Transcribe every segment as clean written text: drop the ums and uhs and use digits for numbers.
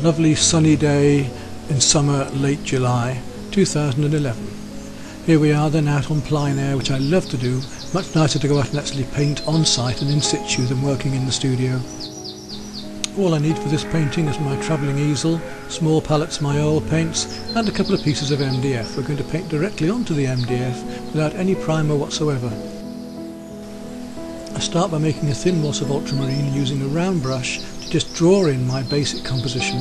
lovely sunny day in summer, late July 2011. Here we are then out on plein air, which I love to do. Much nicer to go out and actually paint on site and in situ than working in the studio. All I need for this painting is my travelling easel, small palettes of my oil paints and a couple of pieces of MDF. We're going to paint directly onto the MDF without any primer whatsoever. I start by making a thin wash of ultramarine using a round brush to just draw in my basic composition.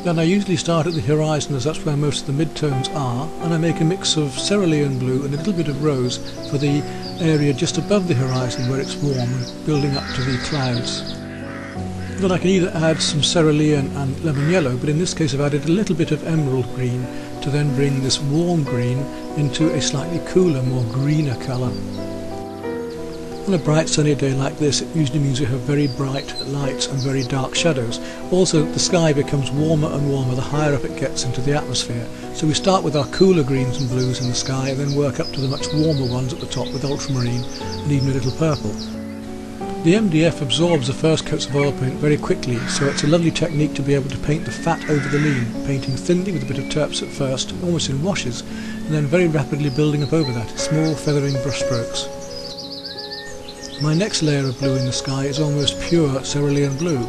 Then I usually start at the horizon, as that's where most of the mid-tones are, and I make a mix of cerulean blue and a little bit of rose for the area just above the horizon where it's warm and building up to the clouds. Then I can either add some cerulean and lemon yellow, but in this case I've added a little bit of emerald green to then bring this warm green into a slightly cooler, more greener colour. On a bright sunny day like this, it usually means we have very bright lights and very dark shadows. Also, the sky becomes warmer and warmer the higher up it gets into the atmosphere. So we start with our cooler greens and blues in the sky and then work up to the much warmer ones at the top with ultramarine and even a little purple. The MDF absorbs the first coats of oil paint very quickly, so it's a lovely technique to be able to paint the fat over the lean, painting thinly with a bit of terps at first, almost in washes, and then very rapidly building up over that, small feathering brush strokes. My next layer of blue in the sky is almost pure cerulean blue.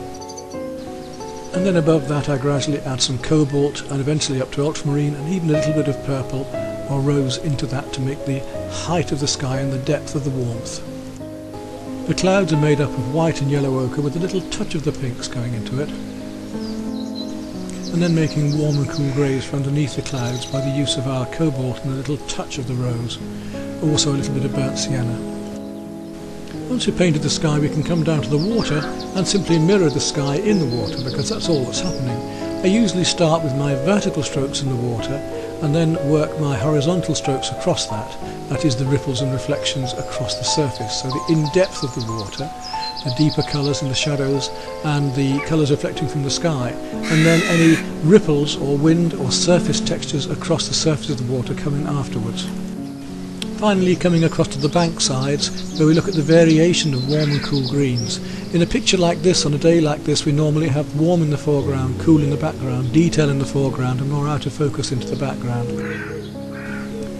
And then above that I gradually add some cobalt and eventually up to ultramarine and even a little bit of purple or rose into that to make the height of the sky and the depth of the warmth. The clouds are made up of white and yellow ochre with a little touch of the pinks going into it. And then making warm and cool greys for underneath the clouds by the use of our cobalt and a little touch of the rose. Also a little bit of burnt sienna. Once we've painted the sky, we can come down to the water and simply mirror the sky in the water, because that's all that's happening. I usually start with my vertical strokes in the water and then work my horizontal strokes across that is the ripples and reflections across the surface. So the in-depth of the water, the deeper colours and the shadows and the colours reflecting from the sky, and then any ripples or wind or surface textures across the surface of the water coming afterwards. Finally coming across to the bank sides, where we look at the variation of warm and cool greens. In a picture like this, on a day like this, we normally have warm in the foreground, cool in the background, detail in the foreground and more out of focus into the background.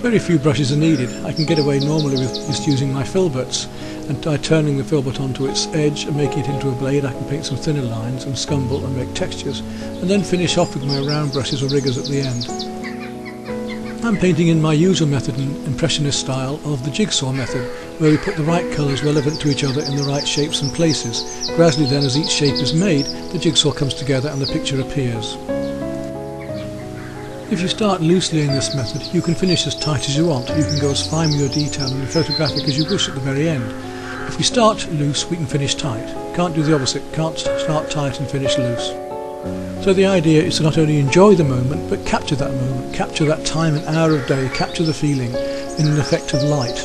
Very few brushes are needed. I can get away normally with just using my filberts, and by turning the filbert onto its edge and making it into a blade I can paint some thinner lines and scumble and make textures, and then finish off with my round brushes or riggers at the end. I'm painting in my usual method and impressionist style of the jigsaw method, where we put the right colours relevant to each other in the right shapes and places. Gradually then, as each shape is made, the jigsaw comes together and the picture appears. If you start loosely in this method, you can finish as tight as you want. You can go as fine with your detail and photographic as you wish at the very end. If we start loose, we can finish tight. Can't do the opposite, can't start tight and finish loose. So the idea is to not only enjoy the moment, but capture that moment, capture that time and hour of day, capture the feeling in an effect of light.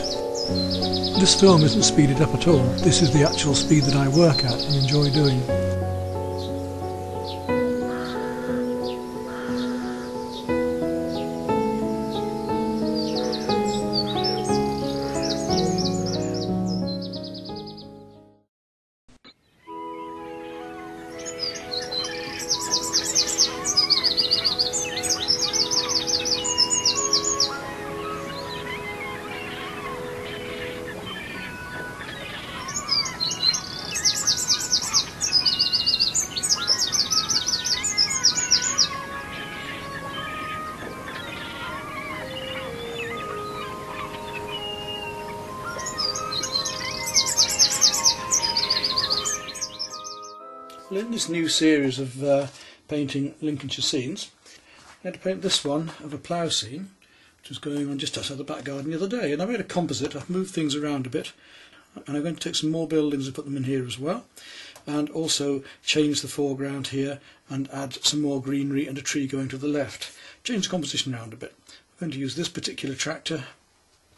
This film isn't speeded up at all. This is the actual speed that I work at and enjoy doing. Well, in this new series of painting Lincolnshire scenes, I had to paint this one of a plough scene, which was going on just outside the back garden the other day. And I made a composite. I've moved things around a bit, and I'm going to take some more buildings and put them in here as well, and also change the foreground here and add some more greenery and a tree going to the left. Change the composition around a bit. I'm going to use this particular tractor,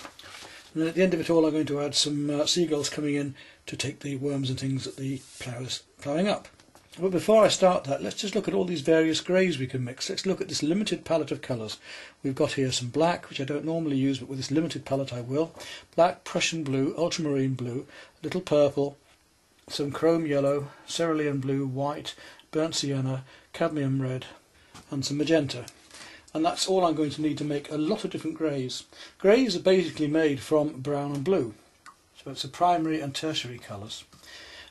and then at the end of it all I'm going to add some seagulls coming in to take the worms and things that the plough is ploughing up. But before I start that, let's just look at all these various greys we can mix. Let's look at this limited palette of colours. We've got here some black, which I don't normally use, but with this limited palette I will. Black, Prussian blue, ultramarine blue, a little purple, some chrome yellow, cerulean blue, white, burnt sienna, cadmium red and some magenta. And that's all I'm going to need to make a lot of different greys. Greys are basically made from brown and blue, so it's the primary and tertiary colours.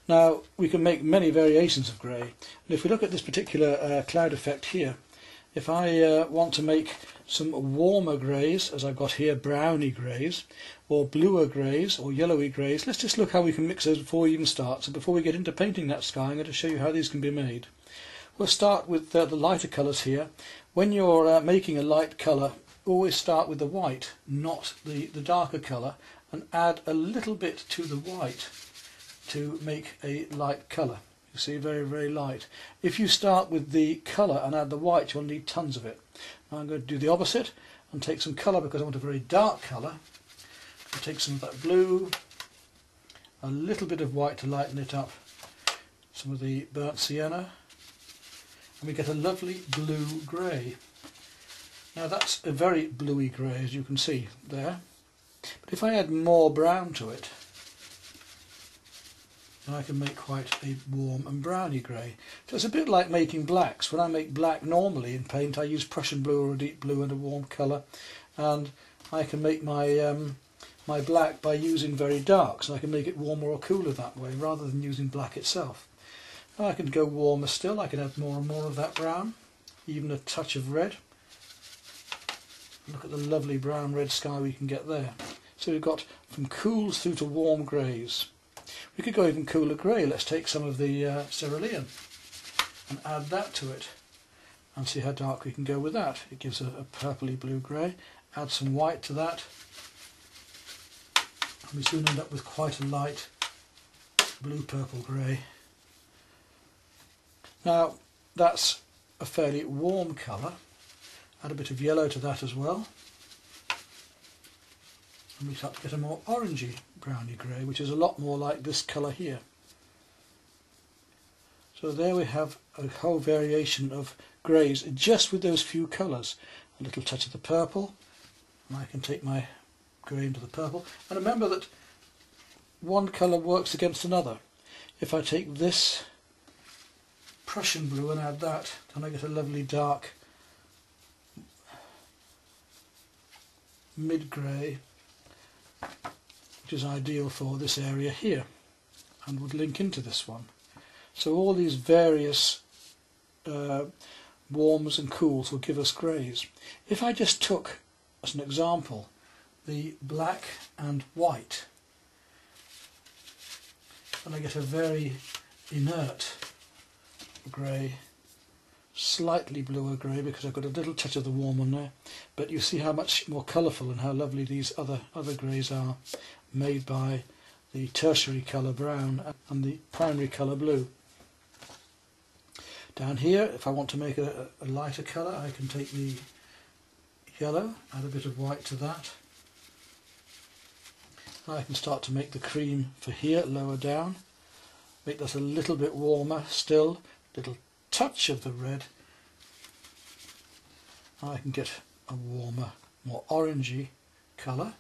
Now we can make many variations of grey, and if we look at this particular cloud effect here, if I want to make some warmer greys, as I've got here, browny greys, or bluer greys, or yellowy greys, let's just look how we can mix those before we even start. So before we get into painting that sky, I'm going to show you how these can be made. We'll start with the lighter colours here. When you're making a light colour, always start with the white, not the darker colour, and add a little bit to the white to make a light colour. You see, very, very light. If you start with the colour and add the white, you'll need tons of it. Now I'm going to do the opposite and take some colour because I want a very dark colour. I'll take some of that blue, a little bit of white to lighten it up, some of the burnt sienna, and we get a lovely blue grey. Now that's a very bluey grey, as you can see there. But if I add more brown to it, then I can make quite a warm and browny grey. So it's a bit like making blacks. When I make black normally in paint, I use Prussian blue or a deep blue and a warm colour, and I can make my my black by using very darks, and I can make it warmer or cooler that way rather than using black itself. Now I can go warmer still. I can add more and more of that brown, even a touch of red. Look at the lovely brown red sky we can get there. So we've got from cools through to warm greys. We could go even cooler grey. Let's take some of the cerulean and add that to it and see how dark we can go with that. It gives a purpley blue grey. Add some white to that, and we soon end up with quite a light blue purple grey. Now that's a fairly warm colour. Add a bit of yellow to that as well, and we start to get a more orangey browny grey, which is a lot more like this colour here. So there we have a whole variation of greys just with those few colours. A little touch of the purple, and I can take my grey into the purple. And remember that one colour works against another. If I take this Prussian blue and add that, then I get a lovely dark mid-grey, which is ideal for this area here and would link into this one. So all these various warms and cools will give us greys. If I just took, as an example, the black and white, then I get a very inert grey, slightly bluer grey because I've got a little touch of the warm on there, but you see how much more colourful and how lovely these other greys are, made by the tertiary colour brown and the primary colour blue. Down here, if I want to make a lighter colour, I can take the yellow, add a bit of white to that, and I can start to make the cream for here lower down, make that a little bit warmer still, little touch of the red, and I can get a warmer, more orangey colour,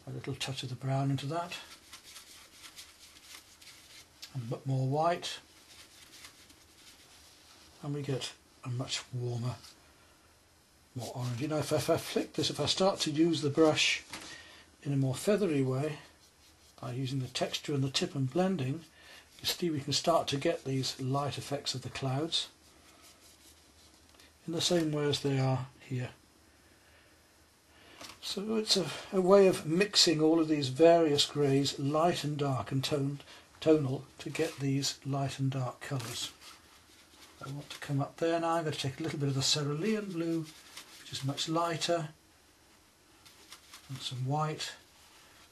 a little touch of the brown into that, and a bit more white, and we get a much warmer, more orangey. Now if I flick this, if I start to use the brush in a more feathery way, by using the texture and the tip and blending, you see we can start to get these light effects of the clouds in the same way as they are here. So it's a way of mixing all of these various greys, light and dark and tonal, to get these light and dark colours. I want to come up there now. I'm going to take a little bit of the cerulean blue, which is much lighter, and some white,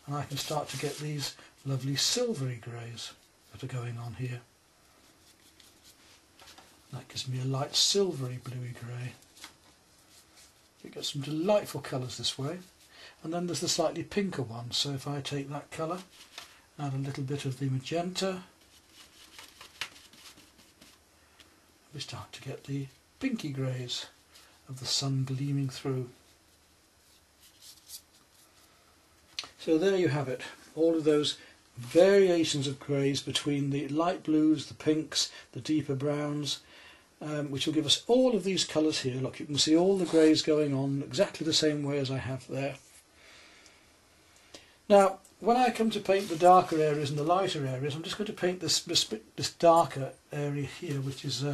and I can start to get these lovely silvery greys that are going on here. That gives me a light silvery bluey grey. You get some delightful colours this way. And then there's the slightly pinker one, so if I take that colour, add a little bit of the magenta, we start to get the pinky greys of the sun gleaming through. So there you have it, all of those variations of greys between the light blues, the pinks, the deeper browns, which will give us all of these colours here. Look, you can see all the greys going on exactly the same way as I have there. Now, when I come to paint the darker areas and the lighter areas, I'm just going to paint this darker area here, which is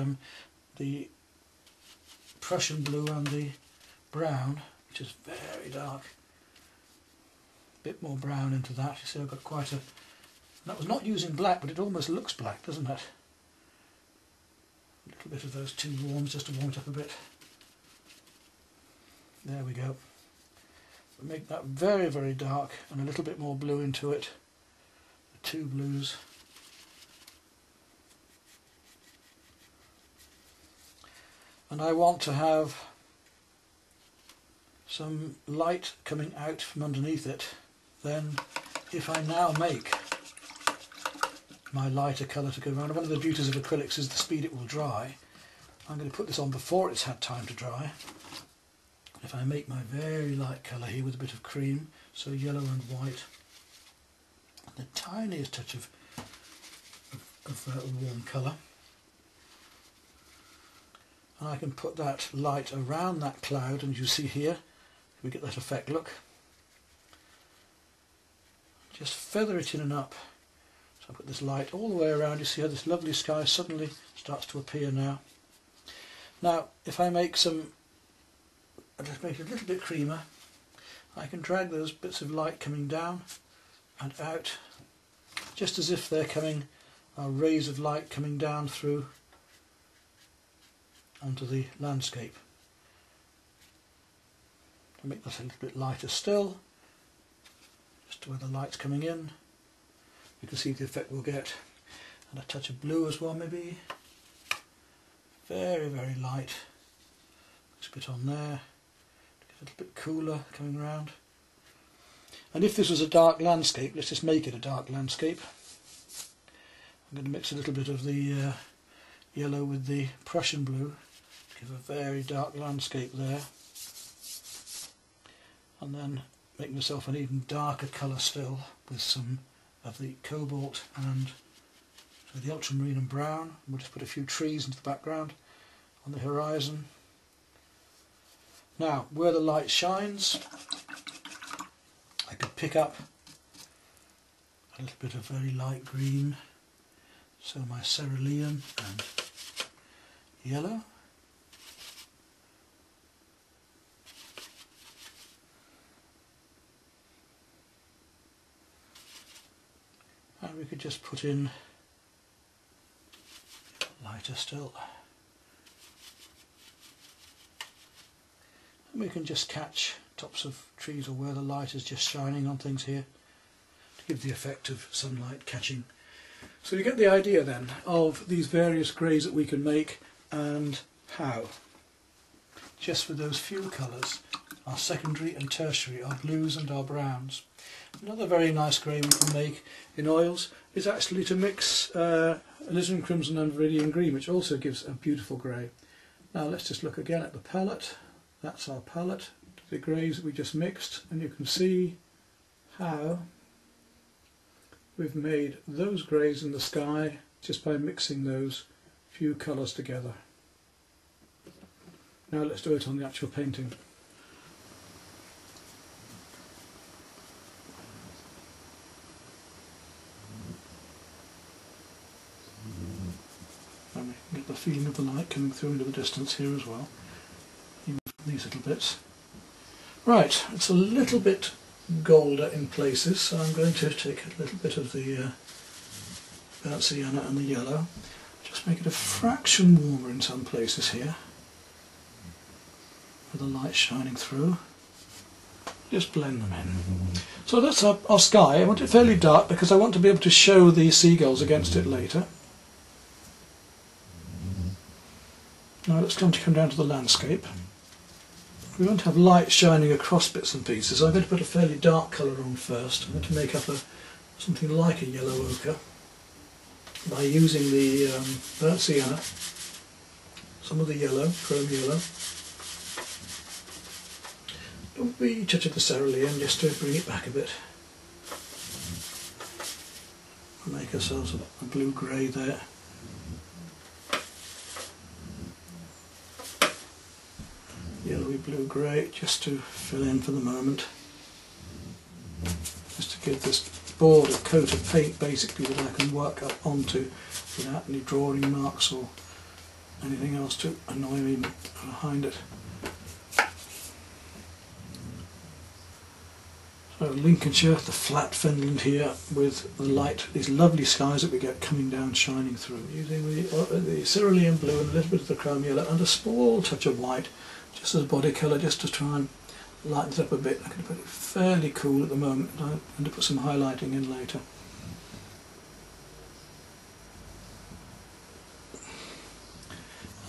the Prussian blue and the brown, which is very dark. A bit more brown into that. You see I've got quite a... That was not using black, but it almost looks black, doesn't it? A little bit of those two warms just to warm it up a bit. There we go. Make that very, very dark and a little bit more blue into it. The two blues. And I want to have some light coming out from underneath it. Then if I now make my lighter colour to go around, one of the beauties of acrylics is the speed it will dry. I'm going to put this on before it's had time to dry. If I make my very light colour here with a bit of cream, so yellow and white, and the tiniest touch of warm colour, and I can put that light around that cloud, and you see here, we get that effect, look. Just feather it in and up. So I put this light all the way around, you see how this lovely sky suddenly starts to appear now. Now, if I make just make it a little bit creamer, I can drag those bits of light coming down and out, just as if they're coming, rays of light coming down through onto the landscape. I'll make that a little bit lighter still, just to where the light's coming in. You can see the effect we'll get. And a touch of blue as well, maybe. Very, very light. Just a bit on there. A little bit cooler coming around. And if this was a dark landscape, let's just make it a dark landscape. I'm going to mix a little bit of the yellow with the Prussian blue to give a very dark landscape there. And then make myself an even darker colour still with some of the cobalt and the ultramarine and brown. We'll just put a few trees into the background on the horizon. Now, where the light shines, I could pick up a little bit of very light green, so my cerulean and yellow. And we could just put in lighter still. And we can just catch tops of trees or where the light is just shining on things here to give the effect of sunlight catching. So you get the idea then of these various greys that we can make and how. Just with those few colours, our secondary and tertiary, our blues and our browns. Another very nice grey we can make in oils is actually to mix alizarin crimson and viridian green, which also gives a beautiful grey. Now let's just look again at the palette. That's our palette, the greys that we just mixed, and you can see how we've made those greys in the sky just by mixing those few colours together. Now let's do it on the actual painting. And we can get the feeling of the light coming through into the distance here as well. These little bits. Right, it's a little bit golder in places, so I'm going to take a little bit of the burnt sienna and the yellow, just make it a fraction warmer in some places here, with the light shining through. Just blend them in. So that's our sky. I want it fairly dark because I want to be able to show the seagulls against it later. Now let's come down to the landscape. We want to have light shining across bits and pieces. I'm going to put a fairly dark colour on first. I'm going to make up something like a yellow ochre by using the burnt sienna, some of the yellow, chrome yellow, a wee touch of the cerulean just to bring it back a bit. We'll make ourselves a blue-grey there. blue-grey just to fill in for the moment, just to give this board a coat of paint basically that I can work up onto without any drawing marks or anything else to annoy me behind it. So Lincolnshire, the flat fenland here with the light, these lovely skies that we get coming down shining through, using the cerulean blue and a little bit of the chrome yellow and a small touch of white just as body colour, just to try and lighten it up a bit. I'm going to put it fairly cool at the moment, and I'm going to put some highlighting in later.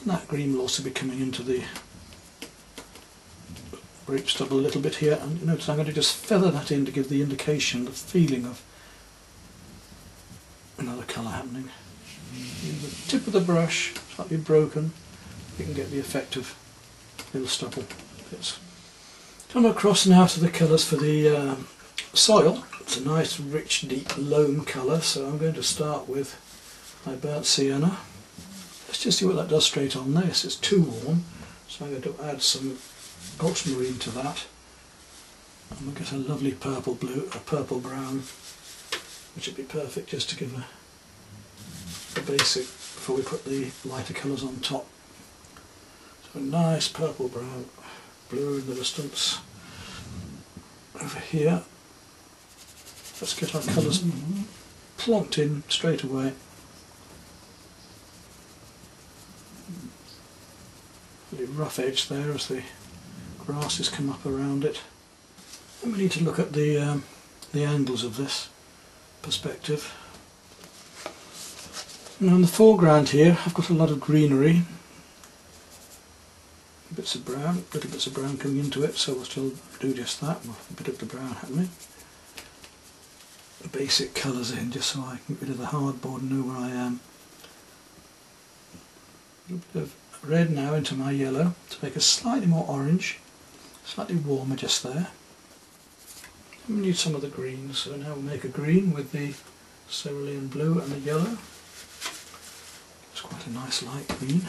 And that green will also be coming into the grape stubble a little bit here, and you notice I'm going to just feather that in to give the indication, the feeling of another colour happening. Use the tip of the brush, slightly broken, you can get the effect of little stubble bits. Come across now to the colours for the soil. It's a nice rich deep loam colour, so I'm going to start with my burnt sienna. Let's just see what that does straight on this. It's too warm, so I'm going to add some ultramarine to that, and we'll get a lovely purple blue, a purple brown, which would be perfect just to give a basic before we put the lighter colours on top. So a nice purple brown, blue in the distance. Over here, let's get our colours plonked in straight away. Really rough edge there as the grasses come up around it. And we need to look at the angles of this perspective. Now in the foreground here I've got a lot of greenery, bits of brown, little bits of brown coming into it, so we'll still do just that, with a bit of the brown happening. The basic colours in just so I can get rid of the hardboard and know where I am. A little bit of red now into my yellow to make us slightly more orange, slightly warmer just there. And we need some of the greens, so now we'll make a green with the cerulean blue and the yellow. It's quite a nice light green.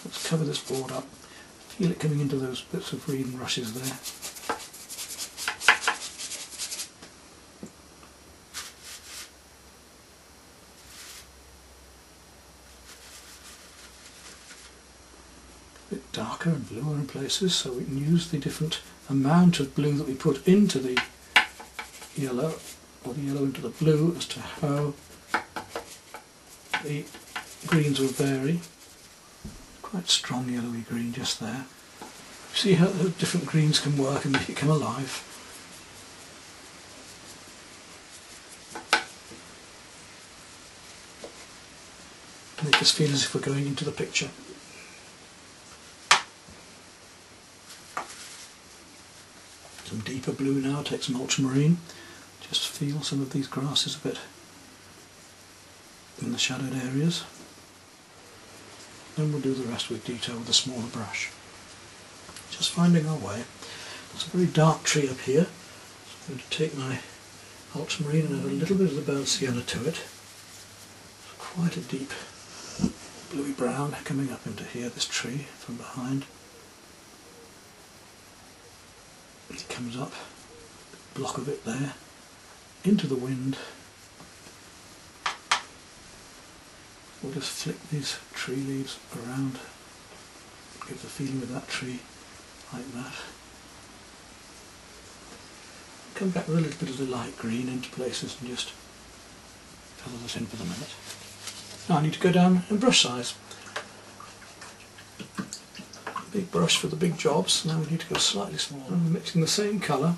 Let's cover this board up. Feel it coming into those bits of green rushes there. A bit darker and bluer in places, so we can use the different amount of blue that we put into the yellow, or the yellow into the blue, as to how the greens will vary. Quite strong yellowy green just there. See how the different greens can work and make it come alive. Make us feel as if we're going into the picture. Some deeper blue now, take some ultramarine. Just feel some of these grasses a bit in the shadowed areas. Then we'll do the rest with detail with a smaller brush. Just finding our way. It's a very dark tree up here, so I'm going to take my ultramarine and add a little bit of the burnt sienna to it. Quite a deep bluey brown coming up into here, this tree from behind. It comes up, a block of it there, into the wind. We'll just flick these tree leaves around, give the feeling of that tree like that. Come back with a little bit of the light green into places and just fill this in for the minute. Now I need to go down in brush size. Big brush for the big jobs, now we need to go slightly smaller. I'm mixing the same colour,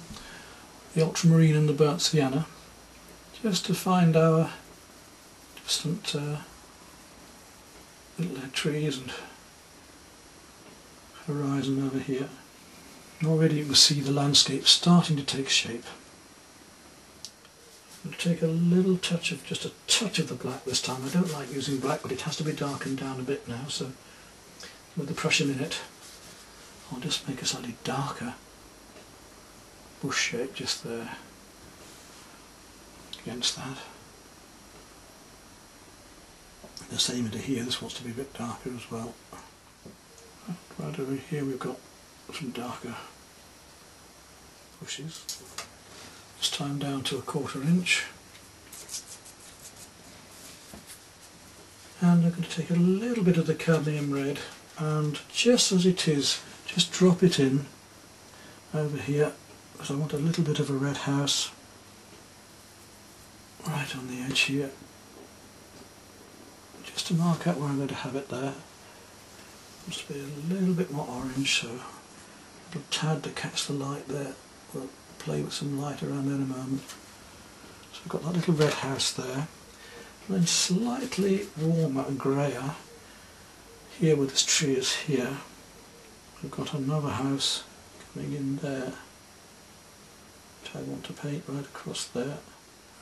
the ultramarine and the burnt sienna, just to find our distant little trees and horizon over here. And already you can see the landscape starting to take shape. I'm going to take a little touch of, just a touch of the black this time. I don't like using black, but it has to be darkened down a bit now, so with the Prussian in it I'll just make a slightly darker bush shape just there against that. The same into here, this wants to be a bit darker as well. Right over here we've got some darker bushes. This time down to 1/4 inch. And I'm going to take a little bit of the cadmium red and just as it is, just drop it in over here, because I want a little bit of a red house right on the edge here, just to mark out where I'm going to have it there. Must be a little bit more orange, so a little tad to catch the light there. We'll play with some light around there in a moment. So we've got that little red house there. And then slightly warmer and greyer here where this tree is here. We've got another house coming in there, which I want to paint right across there.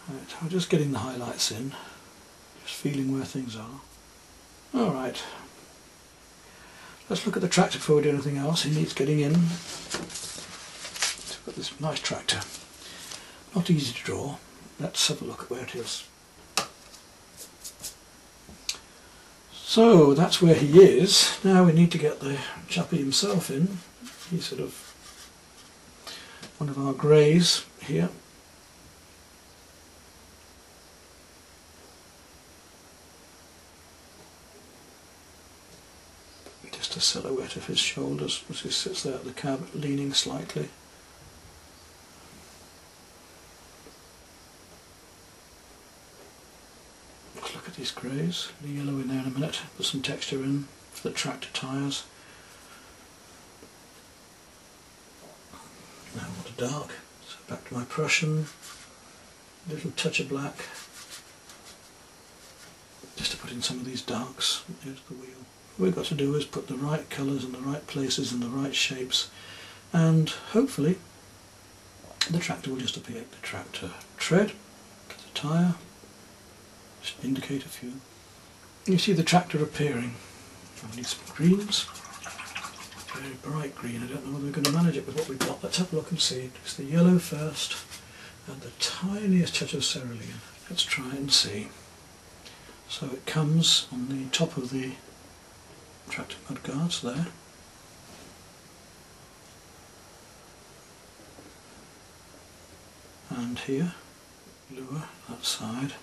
Right, I'm just getting the highlights in, just feeling where things are. Alright, let's look at the tractor before we do anything else. It needs getting in. So we've got this nice tractor. Not easy to draw. Let's have a look at where it is. So that's where he is. Now we need to get the chappie himself in. He's sort of one of our greys here. Just a silhouette of his shoulders as he sits there at the cab, leaning slightly. Let's look at these greys. The yellow in there in a minute. Put some texture in for the tractor tyres. Now I want a dark. So back to my Prussian. A little touch of black. Just to put in some of these darks. Here's the wheel. What we've got to do is put the right colours in the right places and the right shapes, and hopefully the tractor will just appear. The tractor tread to the tyre, just indicate a few. You see the tractor appearing. I need some greens, very bright green. I don't know whether we're going to manage it with what we've got. Let's have a look and see. It's the yellow first and the tiniest touch of cerulean. Let's try and see. So it comes on the top of the tractor mudguards there. And here, lower that side.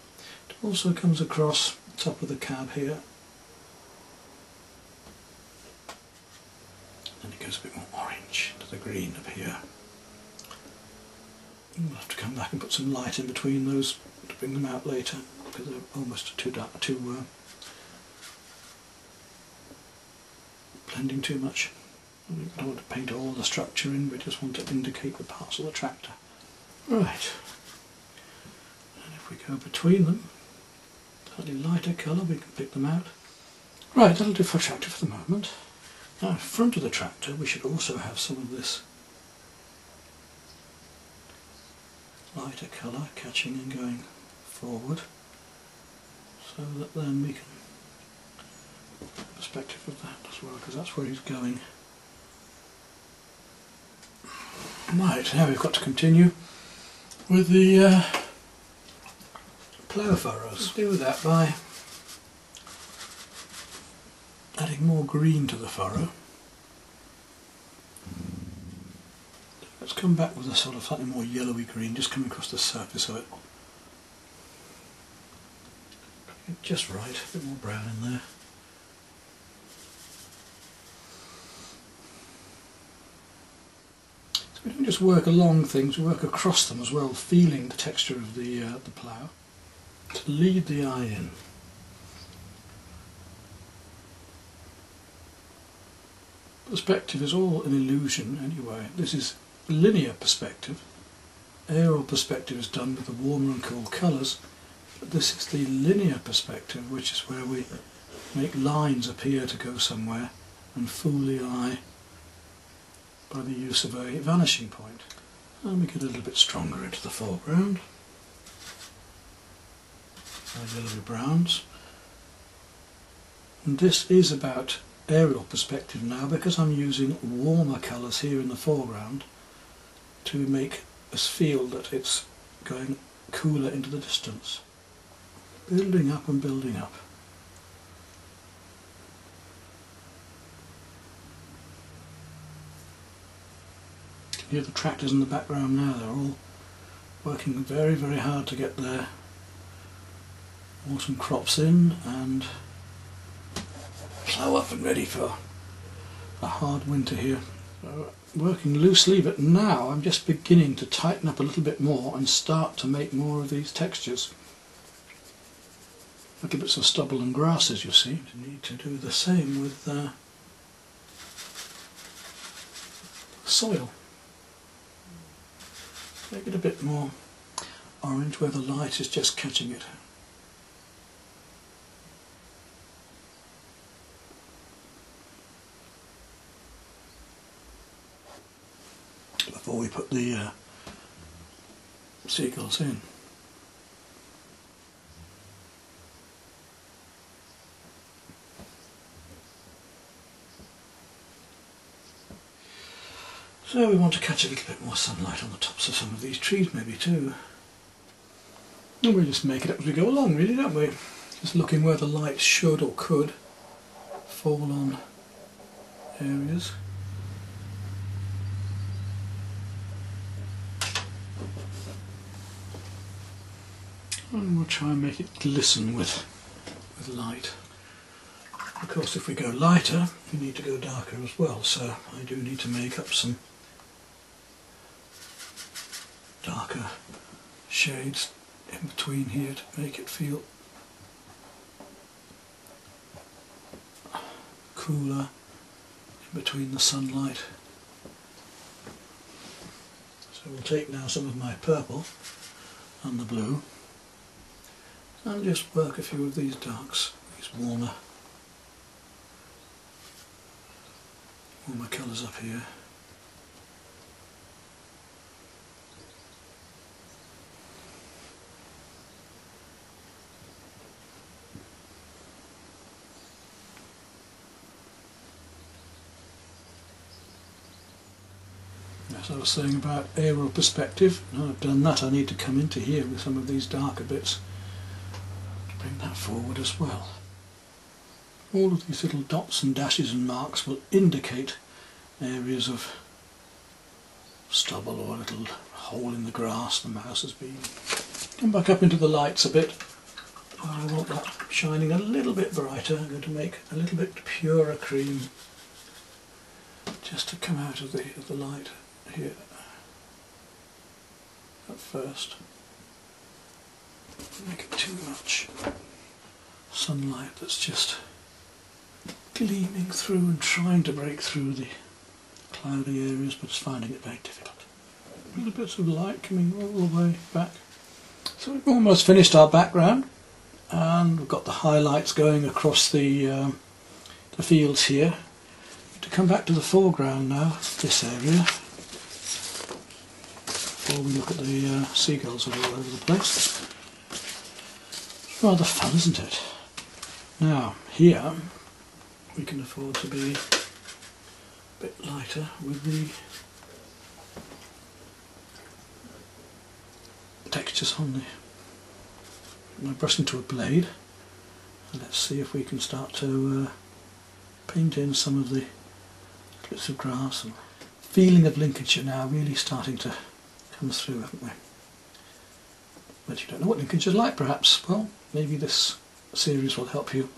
It also comes across the top of the cab here. Then it goes a bit more orange to the green up here. And we'll have to come back and put some light in between those to bring them out later, because they're almost too dark, blending too much. We don't want to paint all the structure in, we just want to indicate the parts of the tractor. Right, and if we go between them, slightly lighter colour, we can pick them out. Right, that'll do for tractor for the moment. Now in front of the tractor we should also have some of this lighter colour catching and going forward, so that then we can perspective of that as well, because that's where he's going. Right, now we've got to continue with the plough furrows. Do that by adding more green to the furrow. Let's come back with a sort of slightly more yellowy green just coming across the surface of it. Just right, a bit more brown in there. We don't just work along things, we work across them as well, feeling the texture of the plough to lead the eye in. Perspective is all an illusion anyway. This is linear perspective. Aerial perspective is done with the warmer and cool colours, but this is the linear perspective, which is where we make lines appear to go somewhere and fool the eye by the use of a vanishing point. And we get a little bit stronger into the foreground. Our yellowy browns. And this is about aerial perspective now, because I'm using warmer colours here in the foreground to make us feel that it's going cooler into the distance. Building up and building up. Hear the tractors in the background now, they're all working very, very hard to get their autumn crops in and plough up and ready for a hard winter here. So, working loosely, but now I'm just beginning to tighten up a little bit more and start to make more of these textures. Little bits of stubble and grasses, you see. You need to do the same with soil. Make it a bit more orange where the light is just catching it. Before we put the seagulls in. So we want to catch a little bit more sunlight on the tops of some of these trees maybe too. And we just make it up as we go along really, don't we? Just looking where the light should or could fall on areas. And we'll try and make it glisten with light. Of course, if we go lighter, we need to go darker as well, so I do need to make up some darker shades in between here to make it feel cooler in between the sunlight. So we'll take now some of my purple and the blue and just work a few of these darks, these warmer colours up here. As I was saying about aerial perspective, now I've done that, I need to come into here with some of these darker bits to bring that forward as well. All of these little dots and dashes and marks will indicate areas of stubble or a little hole in the grass the mouse has been. Come back up into the lights a bit. I want that shining a little bit brighter. I'm going to make a little bit purer cream just to come out of the light here at first. Don't make it too much sunlight that's just gleaming through and trying to break through the cloudy areas, but it's finding it very difficult. Little bits of light coming all the way back. So we've almost finished our background and we've got the highlights going across the fields here. To come back to the foreground now, this area, before we look at the seagulls that are all over the place. It's rather fun, isn't it? Now, here we can afford to be a bit lighter with the textures on my brush into a blade, and let's see if we can start to paint in some of the bits of grass. And feeling of Lincolnshire now really starting to come through, haven't we? But you don't know what Lincolnshire's like perhaps. Well, maybe this series will help you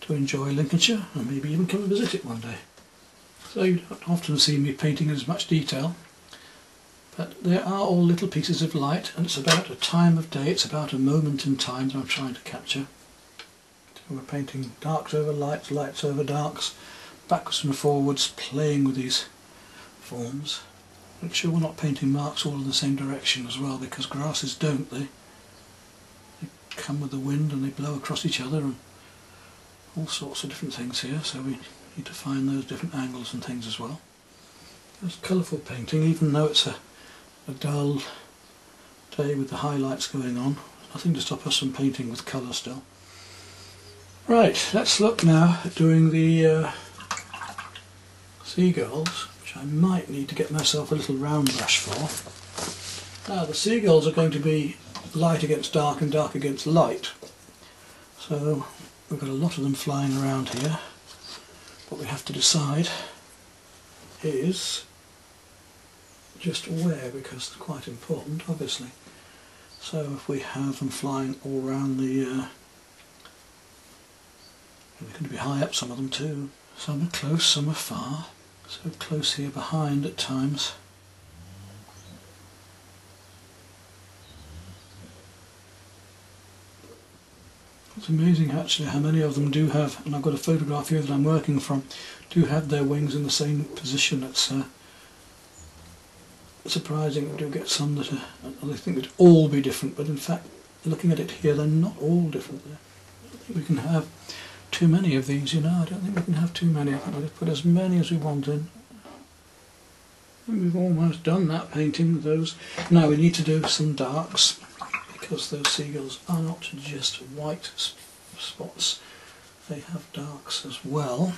to enjoy Lincolnshire and maybe even come and visit it one day. So you don't often see me painting in as much detail, but there are all little pieces of light, and it's about a time of day, it's about a moment in time that I'm trying to capture. So we're painting darks over lights, lights over darks, backwards and forwards, playing with these forms. Make sure we're not painting marks all in the same direction as well, because grasses don't, they come with the wind and they blow across each other and all sorts of different things here, so we need to find those different angles and things as well. There's colourful painting, even though it's a dull day with the highlights going on. Nothing to stop us from painting with colour still. Right, let's look now at doing the seagulls, which I might need to get myself a little round brush for. Now the seagulls are going to be light against dark and dark against light, so we've got a lot of them flying around here. What we have to decide is just where, because it's quite important obviously. So if we have them flying all around the they're going to be high up, some of them too. Some are close, some are far. So close here behind at times. It's amazing actually how many of them do have, and I've got a photograph here that I'm working from, do have their wings in the same position. It's surprising. We do get some that are, I think they'd all be different, but in fact looking at it here they're not all different. I don't think we can have too many of these, you know. I don't think we can have too many. I think we'll just put as many as we want in. And we've almost done that painting with those. Now we need to do some darks, because those seagulls are not just white spots, they have darks as well.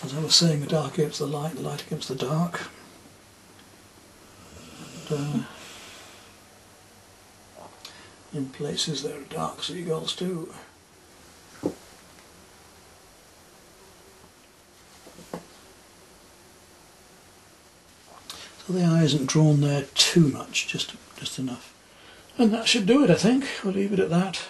As I was saying, the dark against the light against the dark. And, in places there are dark seagulls too. So the eye isn't drawn there too much, just enough. And that should do it, I think. I'll leave it at that.